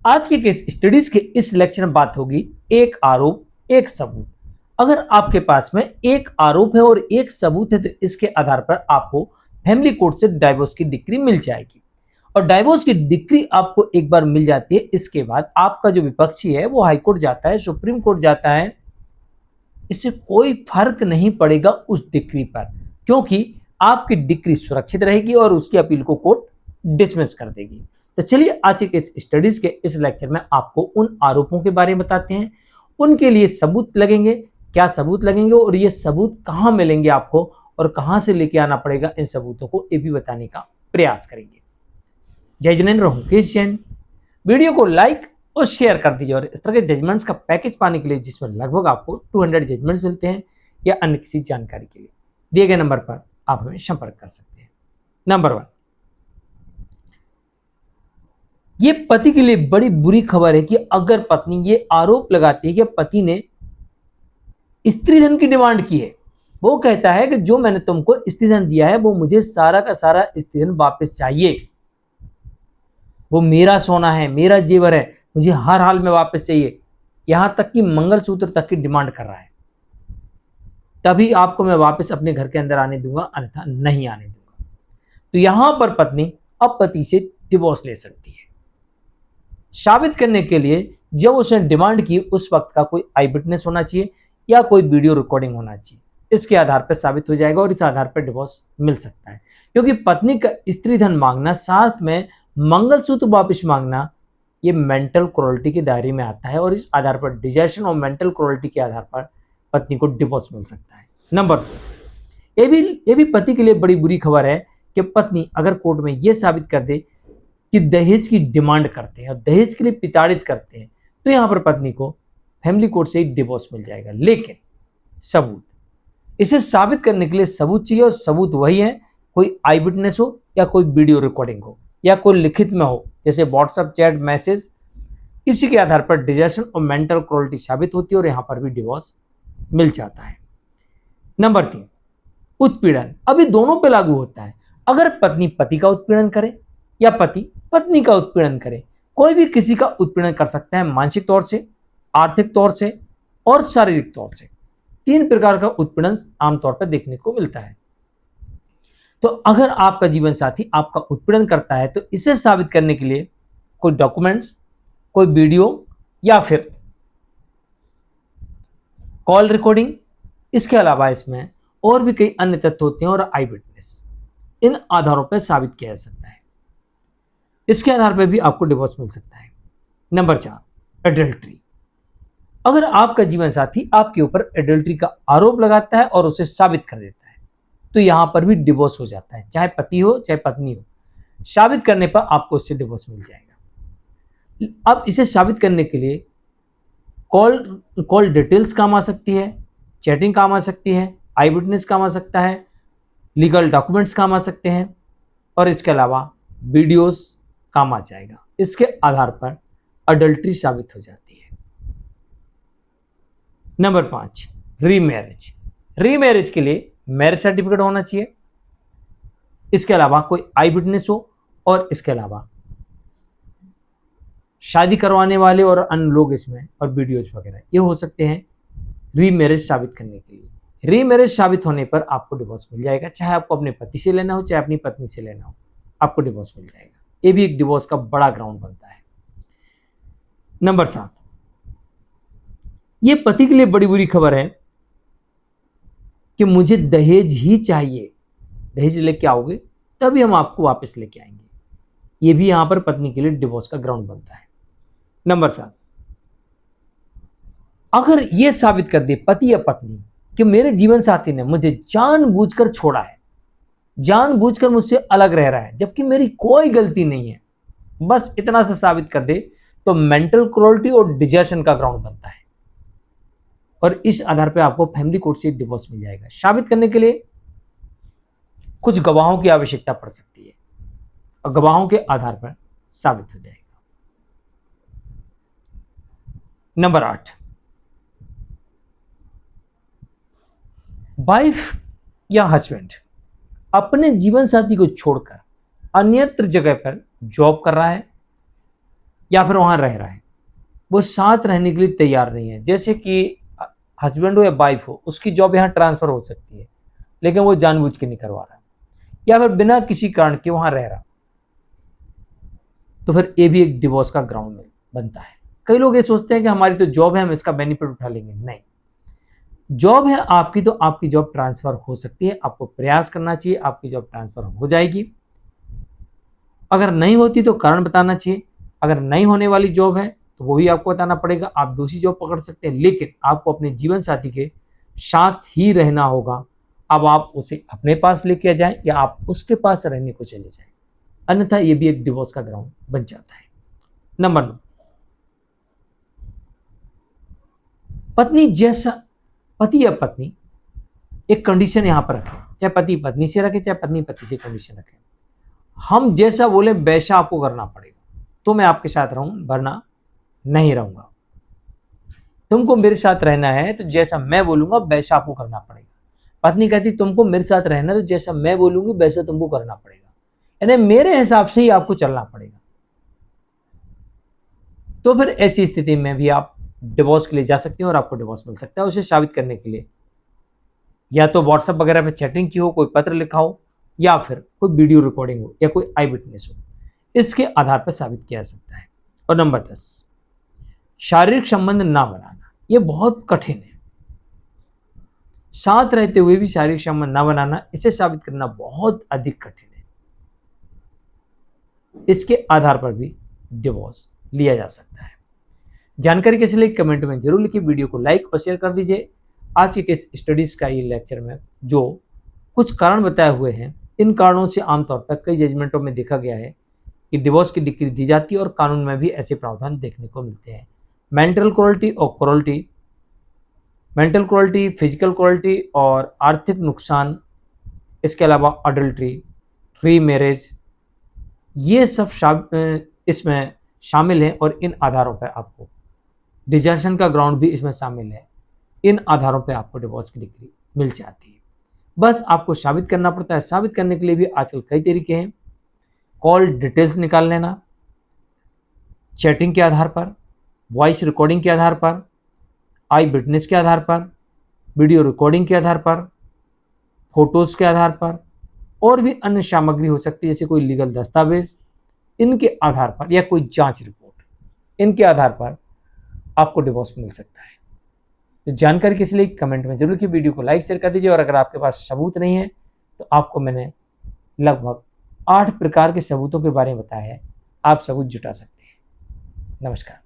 आज के case studies के इस लेक्चर में बात होगी एक आरोप एक सबूत। अगर आपके पास में एक आरोप है और एक सबूत है तो इसके आधार पर आपको फैमिली कोर्ट से डाइवोर्स की डिक्री मिल जाएगी। और डाइवोर्स की डिक्री आपको एक बार मिल जाती है, इसके बाद आपका जो विपक्षी है वो हाई कोर्ट जाता है, सुप्रीम कोर्ट जाता है, इससे कोई फर्क नहीं पड़ेगा उस डिक्री पर, क्योंकि आपकी डिक्री सुरक्षित रहेगी और उसकी अपील को कोर्ट डिसमिस कर देगी। तो चलिए आज के इस स्टडीज के इस लेक्चर में आपको उन आरोपों के बारे में बताते हैं, उनके लिए सबूत लगेंगे, क्या सबूत लगेंगे और ये सबूत कहां मिलेंगे आपको और कहां से लेके आना पड़ेगा, इन सबूतों को ये भी बताने का प्रयास करेंगे। जय जिनेन्द्र हूं केश जैन। वीडियो को लाइक और शेयर कर दीजिए और इस तरह के जजमेंट्स का पैकेज पाने के लिए जिसमें लगभग आपको 200 जजमेंट्स मिलते हैं या अन्य किसी जानकारी के लिए दिए गए नंबर पर आप हमें संपर्क कर सकते हैं। नंबर 1, ये पति के लिए बड़ी बुरी खबर है कि अगर पत्नी ये आरोप लगाती है कि पति ने स्त्री धन की डिमांड की है, वो कहता है कि जो मैंने तुमको स्त्री धन दिया है वो मुझे सारा का सारा स्त्री धन वापस चाहिए, वो मेरा सोना है, मेरा जेवर है, मुझे हर हाल में वापस चाहिए, यहां तक कि मंगलसूत्र तक की डिमांड कर रहा है, तभी आपको मैं वापस अपने घर के अंदर आने दूंगा, अन्यथा नहीं आने दूंगा। तो यहां पर पत्नी अब पति से डिवोर्स ले सकती है। साबित करने के लिए जब उसने डिमांड की उस वक्त का कोई आई विटनेस होना चाहिए या कोई वीडियो रिकॉर्डिंग होना चाहिए, इसके आधार पर साबित हो जाएगा और इस आधार पर डिवोर्स मिल सकता है। क्योंकि पत्नी का स्त्री धन मांगना साथ में मंगलसूत्र वापस मांगना ये मेंटल क्रूरल्टी के दायरे में आता है और इस आधार पर डिजर्शन और मेंटल क्रूरल्टी के आधार पर पत्नी को डिवोर्स मिल सकता है। नंबर 2, ये भी पति के लिए बड़ी बुरी खबर है कि पत्नी अगर कोर्ट में यह साबित कर दे कि दहेज की डिमांड करते हैं और दहेज के लिए प्रताड़ित करते हैं, तो यहां पर पत्नी को फैमिली कोर्ट से ही डिवोर्स मिल जाएगा। लेकिन सबूत, इसे साबित करने के लिए सबूत चाहिए और सबूत वही है, कोई आई विटनेस हो या कोई वीडियो रिकॉर्डिंग हो या कोई लिखित में हो, जैसे व्हाट्सएप चैट मैसेज, इसी के आधार पर डिजर्शन और मेंटल क्रूरल्टी साबित होती है और यहां पर भी डिवोर्स मिल जाता है। नंबर 3, उत्पीड़न अभी दोनों पे लागू होता है। अगर पत्नी पति का उत्पीड़न करे या पति पत्नी का उत्पीड़न करे, कोई भी किसी का उत्पीड़न कर सकता है, मानसिक तौर से, आर्थिक तौर से और शारीरिक तौर से। 3 प्रकार का उत्पीड़न आमतौर पर देखने को मिलता है। तो अगर आपका जीवन साथी आपका उत्पीड़न करता है तो इसे साबित करने के लिए कोई डॉक्यूमेंट्स, कोई वीडियो या फिर कॉल रिकॉर्डिंग, इसके अलावा इसमें और भी कई अन्य तथ्य होते हैं और आई विटनेस, इन आधारों पर साबित किया जा सकता है। इसके आधार पर भी आपको डिवोर्स मिल सकता है। Number 4, adultery. अगर आपका जीवन साथी आपके ऊपर एडल्ट्री का आरोप लगाता है और उसे साबित कर देता है तो यहां पर भी डिवोर्स हो जाता है, चाहे पति हो चाहे पत्नी हो। साबित करने पर आपको इससे डिवोर्स मिल जाएगा। अब इसे साबित करने के लिए कॉल डिटेल्स काम आ सकती है, चैटिंग काम आ सकती है, आई विटनेस काम आ सकता है, लीगल डॉक्यूमेंट्स काम आ सकते हैं और इसके अलावा वीडियोस काम आ जाएगा। इसके आधार पर अडल्ट्री साबित हो जाती है। Number 5, remarriage. रीमैरिज के लिए मैरिज सर्टिफिकेट होना चाहिए, इसके अलावा कोई आई विटनेस हो और इसके अलावा शादी करवाने वाले और अन्य लोग इसमें और वीडियोज वगैरह ये हो सकते हैं रीमैरिज साबित करने के लिए। रीमैरिज साबित होने पर आपको डिवोर्स मिल जाएगा, चाहे आपको अपने पति से लेना हो चाहे अपनी पत्नी से लेना हो, आपको डिवोर्स मिल जाएगा। ये भी एक डिवोर्स का बड़ा ग्राउंड बनता है। नंबर 7, ये पति के लिए बड़ी बुरी खबर है कि मुझे दहेज ही चाहिए, दहेज लेके आओगे तभी हम आपको वापस लेके आएंगे। ये भी यहां पर पत्नी के लिए डिवोर्स का ग्राउंड बनता है। नंबर 7, अगर यह साबित कर दे पति या पत्नी कि मेरे जीवन साथी ने मुझे जानबूझकर छोड़ा है, जानबूझकर मुझसे अलग रह रहा है जबकि मेरी कोई गलती नहीं है, बस इतना सा साबित कर दे तो मेंटल क्रूरल्टी और डिजर्शन का ग्राउंड बनता है और इस आधार पर आपको फैमिली कोर्ट से डिवोर्स मिल जाएगा। साबित करने के लिए कुछ गवाहों की आवश्यकता पड़ सकती है और गवाहों के आधार पर साबित हो जाएगा। नंबर 8, वाइफ या हस्बैंड अपने जीवन साथी को छोड़कर अन्यत्र जगह पर जॉब कर रहा है या फिर वहाँ रह रहा है, वो साथ रहने के लिए तैयार नहीं है। जैसे कि हस्बैंड हो या वाइफ हो, उसकी जॉब यहाँ ट्रांसफ़र हो सकती है, लेकिन वो जानबूझ के नहीं करवा रहा, या फिर बिना किसी कारण के वहाँ रह रहा, तो फिर ये भी एक डिवोर्स का ग्राउंड में बनता है। कई लोग ये सोचते हैं कि हमारी तो जॉब है, हम इसका बेनिफिट उठा लेंगे। नहीं, जॉब है आपकी तो आपकी जॉब ट्रांसफ़र हो सकती है, आपको प्रयास करना चाहिए, आपकी जॉब ट्रांसफ़र हो जाएगी। अगर नहीं होती तो कारण बताना चाहिए। अगर नहीं होने वाली जॉब है तो वो भी आपको बताना पड़ेगा, आप दूसरी जॉब पकड़ सकते हैं, लेकिन आपको अपने जीवन साथी के साथ ही रहना होगा। अब आप उसे अपने पास लेके जाएं या आप उसके पास रहने को चले जाएं, अन्यथा ये भी एक डिवोर्स का ग्राउंड बन जाता है। नंबर 9, पत्नी जैसा पति या पत्नी एक कंडीशन यहां पर रखें, चाहे पति पत्नी से रखे, चाहे पत्नी पति से कंडीशन रखे, हम जैसा बोले वैसा आपको करना पड़ेगा, तो मैं आपके साथ रहूं, वरना नहीं रहूंगा। तुमको मेरे साथ रहना है तो जैसा मैं बोलूंगा वैसा आपको करना पड़ेगा। पत्नी कहती तुमको मेरे साथ रहना है तो जैसा मैं बोलूंगी वैसा तुमको करना पड़ेगा, यानी मेरे हिसाब से ही आपको चलना पड़ेगा। तो फिर ऐसी स्थिति में भी आप डिवोर्स के लिए जा सकते हैं और आपको डिवोर्स मिल सकता है। उसे साबित करने के लिए या तो व्हाट्सएप वगैरह पे चैटिंग की हो, कोई पत्र लिखा हो, या फिर कोई वीडियो रिकॉर्डिंग हो, या कोई आई विटनेस हो, इसके आधार पर साबित किया जा सकता है। और नंबर 10, शारीरिक संबंध ना बनाना, यह बहुत कठिन है। साथ रहते हुए भी शारीरिक संबंध ना बनाना, इसे साबित करना बहुत अधिक कठिन है। इसके आधार पर भी डिवोर्स लिया जा सकता है। जानकारी कैसे लगी कमेंट में जरूर लिखिए, वीडियो को लाइक और शेयर कर दीजिए। आज के केस स्टडीज का ये लेक्चर में जो कुछ कारण बताए हुए हैं, इन कारणों से आमतौर पर कई जजमेंटों में देखा गया है कि डिवोर्स की डिक्री दी जाती है और कानून में भी ऐसे प्रावधान देखने को मिलते हैं। मेंटल क्रूरल्टी और cruelty, mental cruelty, physical cruelty और आर्थिक नुकसान, इसके अलावा अडल्ट्री, फ्री मैरिज, ये सब इसमें शामिल है और इन आधारों पर आपको डिजर्शन का ग्राउंड भी इसमें शामिल है। इन आधारों पर आपको डिवोर्स की डिग्री मिल जाती है। बस आपको साबित करना पड़ता है। साबित करने के लिए भी आजकल कई तरीके हैं। कॉल डिटेल्स निकाल लेना, चैटिंग के आधार पर, वॉइस रिकॉर्डिंग के आधार पर, आई विटनेस के आधार पर, वीडियो रिकॉर्डिंग के आधार पर, फोटोज़ के आधार पर, और भी अन्य सामग्री हो सकती है जैसे कोई लीगल दस्तावेज, इनके आधार पर, या कोई जांच रिपोर्ट, इनके आधार पर आपको डिवोर्स मिल सकता है। तो जानकारी किस लिए कमेंट में जरूर लिखिए, वीडियो को लाइक शेयर कर दीजिए। और अगर आपके पास सबूत नहीं है तो आपको मैंने लगभग 8 प्रकार के सबूतों के बारे में बताया है, आप सबूत जुटा सकते हैं। नमस्कार।